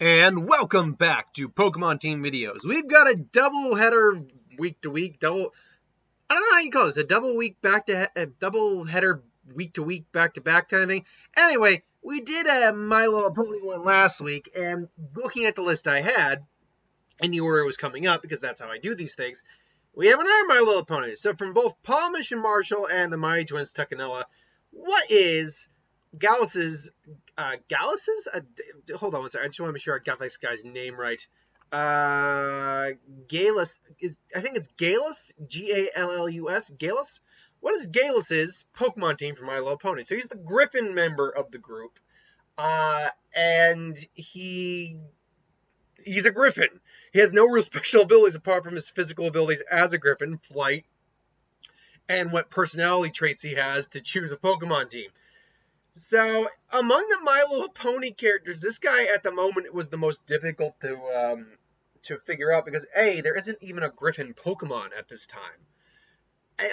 And welcome back to Pokemon Team Videos. We've got a double header week to week, I don't know how you call this, a double header week to week, back to back kind of thing. Anyway, we did a My Little Pony one last week, and looking at the list I had, in the order it was coming up, because that's how I do these things, we have another My Little Pony. So from both Palm Mission Marshall and the Mighty Twins Tucanella, what is Gallus's, hold on one second. I just want to make sure I got this guy's name right. Gallus, I think it's Gallus, Gallus, Gallus. What is Gallus's Pokemon team for My Little Pony? So he's the Griffin member of the group, and he's a Griffin. He has no real special abilities apart from his physical abilities as a Griffin, flight, and what personality traits he has to choose a Pokemon team. So, among the My Little Pony characters, this guy at the moment was the most difficult to figure out because, A, there isn't even a Griffin Pokemon at this time. And,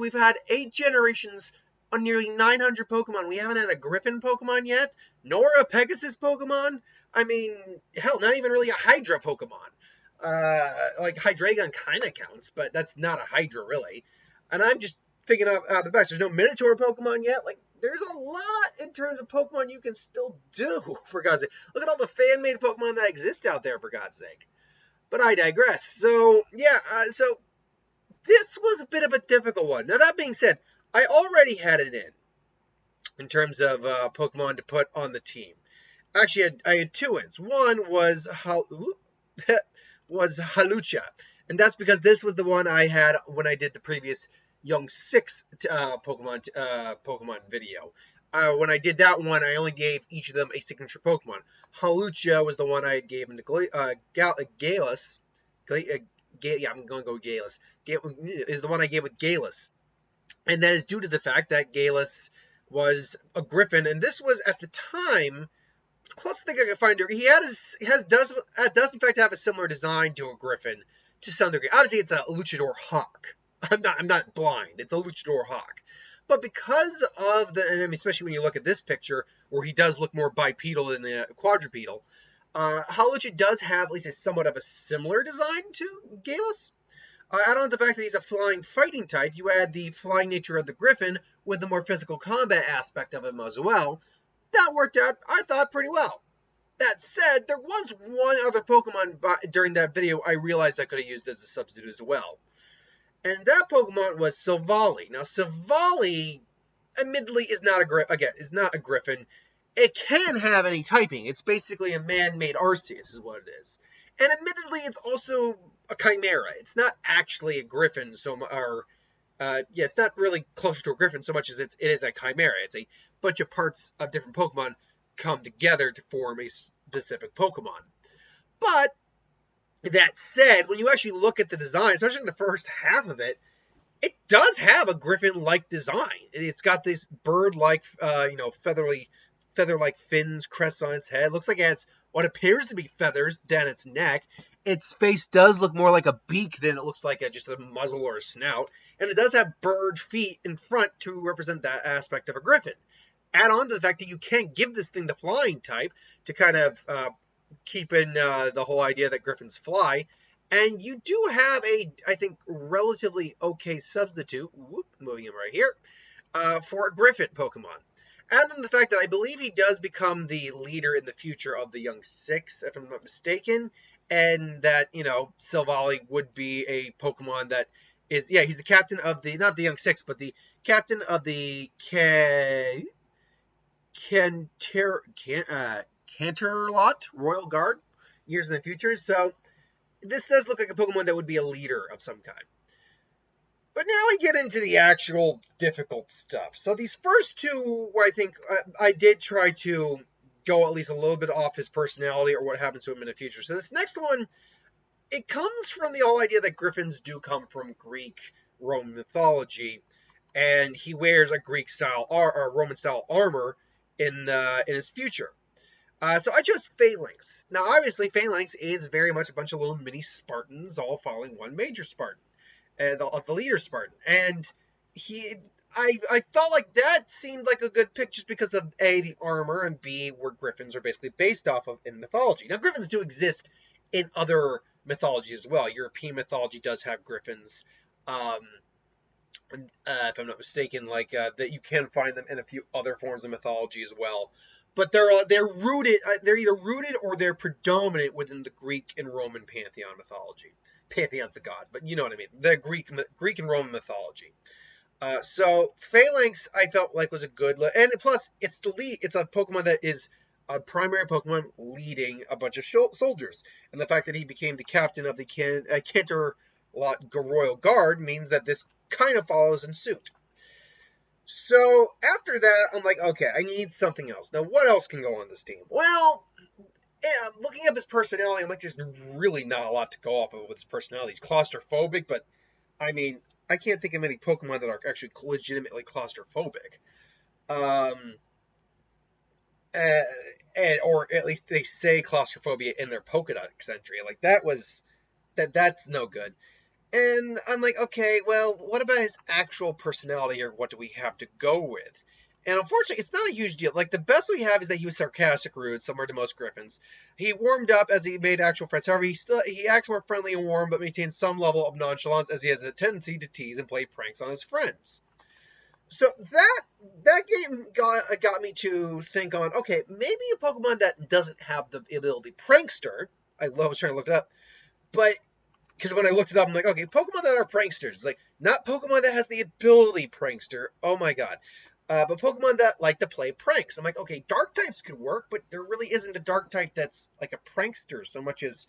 we've had 8 generations on nearly 900 Pokemon. We haven't had a Griffin Pokemon yet, nor a Pegasus Pokemon. I mean, hell, not even really a Hydra Pokemon. Hydreigon kind of counts, but that's not a Hydra, really. And I'm just thinking out the best. There's no Minotaur Pokemon yet. There's a lot in terms of Pokemon you can still do, for God's sake. Look at all the fan-made Pokemon that exist out there, for God's sake. But I digress. So, yeah, so this was a bit of a difficult one. Now, that being said, I already had it in terms of Pokemon to put on the team. Actually, I had 2 ins. One was Hawlucha, and that's because this was the one I had when I did the previous Young 6 Pokemon video. When I did that one, I only gave each of them a signature Pokemon. Hawlucha was the one I gave him to Gallus. I'm going to go Gallus. Is the one I gave with Gallus. And that is due to the fact that Gallus was a Griffin, and this was, at the time, closest thing I could find, he does in fact have a similar design to a Griffin, to some degree. Obviously, it's a Luchador Hawk. I'm not blind. It's a Luchador Hawk. But because of and especially when you look at this picture, where he does look more bipedal than the quadrupedal, Hawlucha does have at least somewhat of a similar design to Gallus. Add on the fact that he's a flying fighting type, you add the flying nature of the Griffin with the more physical combat aspect of him as well. That worked out, I thought, pretty well. That said, there was one other Pokemon during that video I realized I could have used as a substitute as well. And that Pokemon was Silvally. Now, Silvally, admittedly, is not a Griffin. It can have any typing. It's basically a man-made Arceus is what it is. And admittedly, it's also a Chimera. It's not actually a Griffin, it's not really closer to a Griffin so much as it is a Chimera. It's a bunch of parts of different Pokemon come together to form a specific Pokemon. But that said, when you actually look at the design, especially in the first half of it, it does have a Griffin-like design. It's got this bird-like, feather-like fins, crests on its head. It looks like it has what appears to be feathers down its neck. Its face does look more like a beak than it looks like just a muzzle or a snout. And it does have bird feet in front to represent that aspect of a Griffin. Add on to the fact that you can give this thing the flying type to kind of keep in the whole idea that Griffins fly. And you do have I think, relatively okay substitute, moving him right here, for a Griffin Pokemon. Add on the fact that I believe he does become the leader in the future of the Young 6, if I'm not mistaken, and that, Silvally would be a Pokemon that is, he's the captain of not the Young 6, but the captain of the Canterlot Royal Guard years in the future. So this does look like a Pokemon that would be a leader of some kind. But now we get into the actual difficult stuff. So these first 2, where I think I did try to go at least a little bit off his personality or what happens to him in the future. So this next one, it comes from the whole idea that Griffins do come from Greek Roman mythology, and he wears a Greek-style or Roman-style armor in his future. So I chose Phalanx. Now, obviously, Phalanx is very much a bunch of little mini Spartans all following one major Spartan, the leader Spartan. And I felt like that seemed like a good pick just because of A, the armor, and B, where griffins are basically based off of in mythology. Now, griffins do exist in other mythologies as well. European mythology does have griffins. Um, if I'm not mistaken, like that you can find them in a few other forms of mythology as well. But they're rooted. They're either rooted or they're predominant within the Greek and Roman pantheon mythology. Pantheon's the god, but you know what I mean. The Greek and Roman mythology. So Phalanx, I felt like was a good, and plus it's the lead. It's a Pokemon that is a primary Pokemon leading a bunch of soldiers, and the fact that he became the captain of the Canterlot Royal Guard means that this kind of follows in suit. So after that, I'm like, okay, I need something else. Now, what else can go on this team? Well, yeah, looking up his personality, I'm like, there's really not a lot to go off of with his personality. He's claustrophobic, but I mean, I can't think of any Pokemon that are actually legitimately claustrophobic. Or at least they say claustrophobia in their Pokedex entry. Like that's no good. And I'm like, okay, well, what about his actual personality, or what do we have to go with? And unfortunately, it's not a huge deal. Like, the best we have is that he was sarcastic, rude, similar to most Griffins. He warmed up as he made actual friends. However, he acts more friendly and warm, but maintains some level of nonchalance, as he has a tendency to tease and play pranks on his friends. So that game got me to think on, okay, maybe a Pokemon that doesn't have the ability Prankster. I was trying to look it up, but because when I looked it up, I'm like, okay, Pokemon that are pranksters. Like, not Pokemon that has the ability prankster. Oh my god. But Pokemon that like to play pranks. I'm like, okay, dark types could work, but there really isn't a dark type that's like a prankster so much as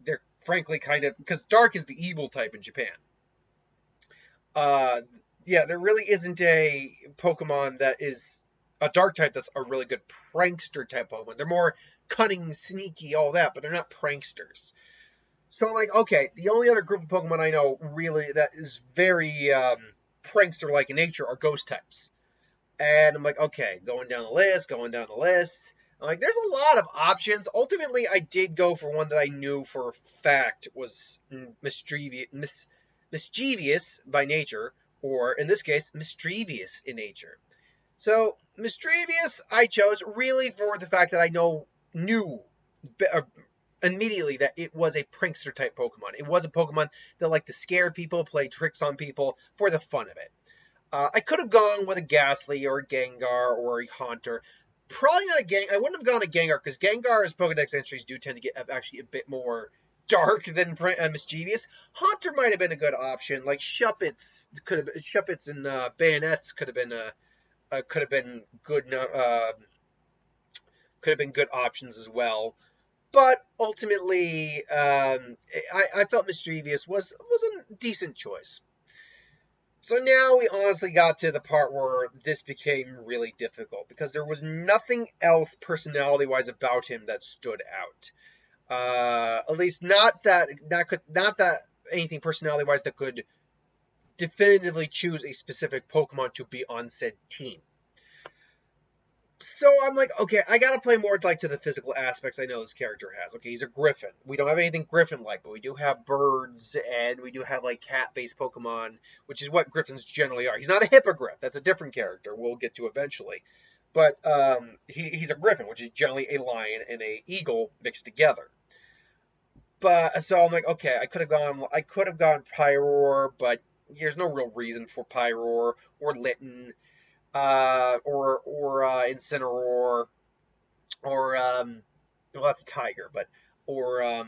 they're frankly kind of, because dark is the evil type in Japan. Yeah, there really isn't a Pokemon that is a dark type that's a really good prankster type Pokemon. They're more cunning, sneaky, all that, but they're not pranksters. So I'm like, okay, the only other group of Pokemon I know really that is very prankster-like in nature are ghost types. And I'm like, okay, going down the list. I'm like, there's a lot of options. Ultimately, I did go for one that I knew for a fact was mischievous by nature, or in this case, mischievous in nature. So, mischievous I chose really for the fact that I knew immediately that it was a prankster type Pokemon. It was a Pokemon that liked to scare people, play tricks on people for the fun of it. I could have gone with a Ghastly or a Gengar or a Haunter. Probably not a Gengar. I wouldn't have gone a Gengar because Gengar's Pokedex entries do tend to get actually a bit more dark than mischievous. Haunter might have been a good option. Like Shuppets and Bayonets could have been good options as well. But ultimately, I felt mischievous was a decent choice. So now we honestly got to the part where this became really difficult because there was nothing else personality-wise about him that stood out. At least not that anything personality-wise that could definitively choose a specific Pokemon to be on said team. So I'm like, okay, I gotta play more like to the physical aspects I know this character has. Okay, he's a Griffin. We don't have anything Griffin-like, but we do have birds, and we do have like cat-based Pokemon, which is what Griffins generally are. He's not a Hippogriff. That's a different character we'll get to eventually. But he's a Griffin, which is generally a lion and a eagle mixed together. But so I'm like, okay, I could have gone Pyroar, but there's no real reason for Pyroar or Litten. Or Incineroar, or well, that's a tiger, but oh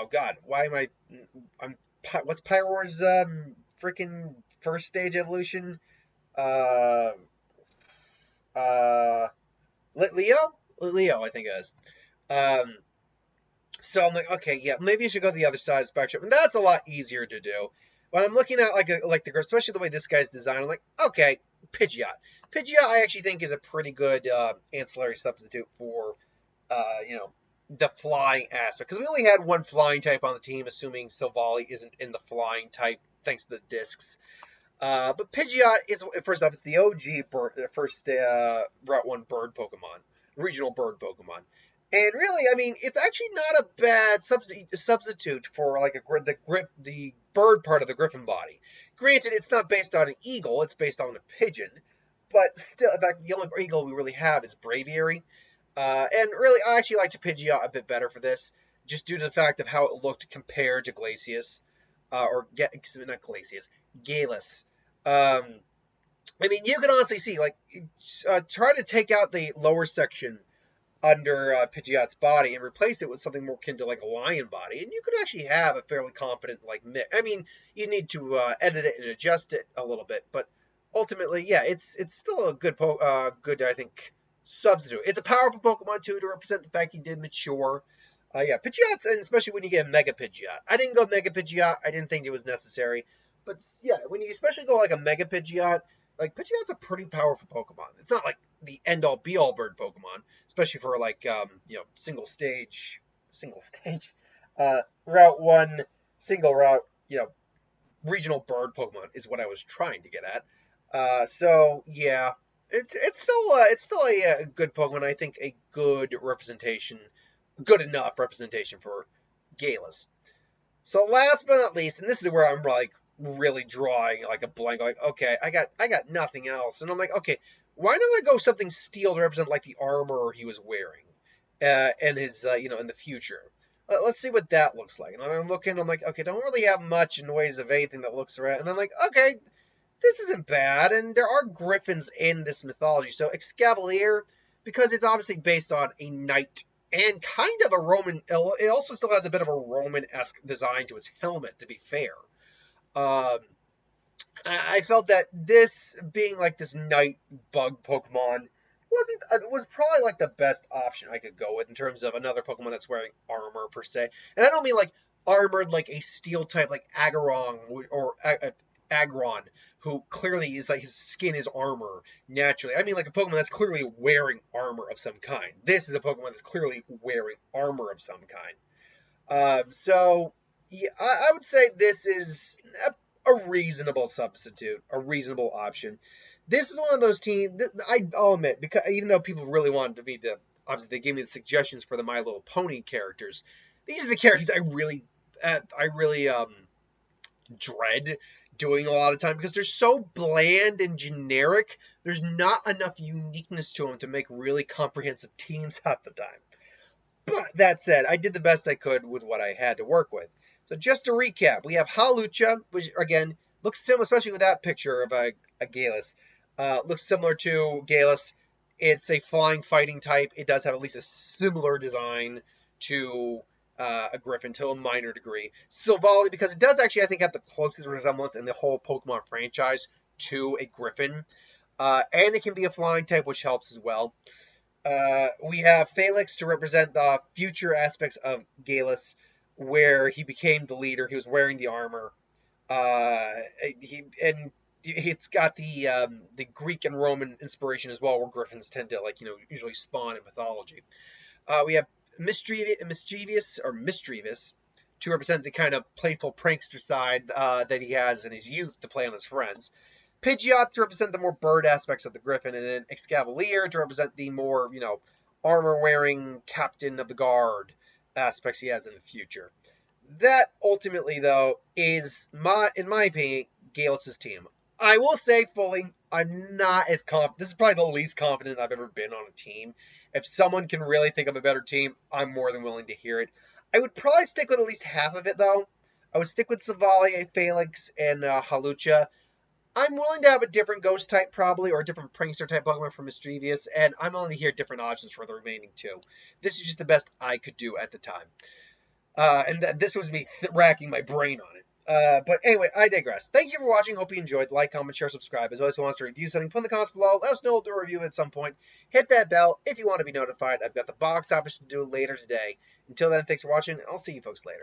god, why am what's Pyroar's freaking first stage evolution? Litleo, I think it is. So I'm like, okay, yeah, maybe you should go to the other side of the spectrum, and that's a lot easier to do. When I'm looking at especially the way this guy's designed, I'm like, okay, Pidgeot. Pidgeot, I actually think is a pretty good ancillary substitute for, the flying aspect. Because we only had one flying type on the team, assuming Silvally isn't in the flying type, thanks to the discs. But Pidgeot is, first off, it's the OG Route 1 bird Pokemon, regional bird Pokemon. And really, I mean, it's actually not a bad substitute for like the bird part of the griffin body. Granted, it's not based on an eagle; it's based on a pigeon. But still, in fact, the only eagle we really have is Braviary. And really, I actually like Pidgeot a bit better for this, just due to the fact of how it looked compared to Glacius, not Glacius, Gallus. I mean, you can honestly see, like, try to take out the lower section under Pidgeot's body and replace it with something more akin to like a lion body, and you could actually have a fairly competent like mix. I mean, you need to edit it and adjust it a little bit, but ultimately, yeah, it's still a good I think substitute. It's a powerful Pokemon too to represent the fact he did mature. Yeah, Pidgeot, and especially when you get a Mega Pidgeot. I didn't go Mega Pidgeot. I didn't think it was necessary, but yeah, when you especially go like a Mega Pidgeot, like Pidgeot's a pretty powerful Pokemon. It's not like the end all be all bird Pokemon, especially for like single stage route one, single route, regional bird Pokemon is what I was trying to get at. So yeah, it's still a good Pokemon. I think a good enough representation for Gallus. So last but not least, and this is where I'm like really drawing like a blank, like, okay, I got nothing else. And I'm like, okay, why don't I go something steel to represent like the armor he was wearing and his, in the future. Let's see what that looks like. And I'm looking, I'm like, okay, don't really have much in ways of anything that looks right. And I'm like, okay, this isn't bad. And there are griffins in this mythology. So Excavalier, because it's obviously based on a knight and kind of a Roman, it also still has a bit of a Roman-esque design to its helmet, to be fair. I felt that this being like this night bug Pokemon was probably like the best option I could go with in terms of another Pokemon that's wearing armor per se. And I don't mean like armored like a steel type like Agarong or Agron, who clearly is like his skin is armor naturally. I mean like a Pokemon that's clearly wearing armor of some kind. This is a Pokemon that's clearly wearing armor of some kind. So yeah, I would say this is a reasonable substitute, a reasonable option. This is one of those teams, I'll admit, because even though people really wanted me to, obviously they gave me the suggestions for the My Little Pony characters, these are the characters I really dread doing a lot of time because they're so bland and generic. There's not enough uniqueness to them to make really comprehensive teams half the time. But that said, I did the best I could with what I had to work with. So just to recap, we have Hawlucha, which again looks similar, especially with that picture of a Gallus. Looks similar to Gallus. It's a flying fighting type. It does have at least a similar design to a Griffin to a minor degree. Silvally, because it does actually, I think, have the closest resemblance in the whole Pokemon franchise to a Griffin. And it can be a flying type, which helps as well. We have Felix to represent the future aspects of Gallus, where he became the leader. He was wearing the armor. It's got the Greek and Roman inspiration as well, where griffins tend to usually spawn in mythology. We have Mischievous to represent the kind of playful prankster side that he has in his youth to play on his friends. Pidgeot to represent the more bird aspects of the griffin, and then Excavalier to represent the more armor-wearing captain of the guard aspects he has in the future. That ultimately, though, is in my opinion, Gallus' team. I will say fully, I'm not as confident. This is probably the least confident I've ever been on a team. If someone can really think of a better team, I'm more than willing to hear it. I would probably stick with at least half of it, though. I would stick with Silvally, Felix, and Hawlucha. I'm willing to have a different ghost type, probably, or a different prankster type Pokemon for Mischievous, and I'm willing to hear different options for the remaining two. This is just the best I could do at the time. And this was me racking my brain on it. But anyway, I digress. Thank you for watching. Hope you enjoyed. Like, comment, share, subscribe. As always, who wants to review something, put in the comments below. Let us know. We'll do a review at some point. Hit that bell if you want to be notified. I've got the box office to do later today. Until then, thanks for watching. I'll see you folks later.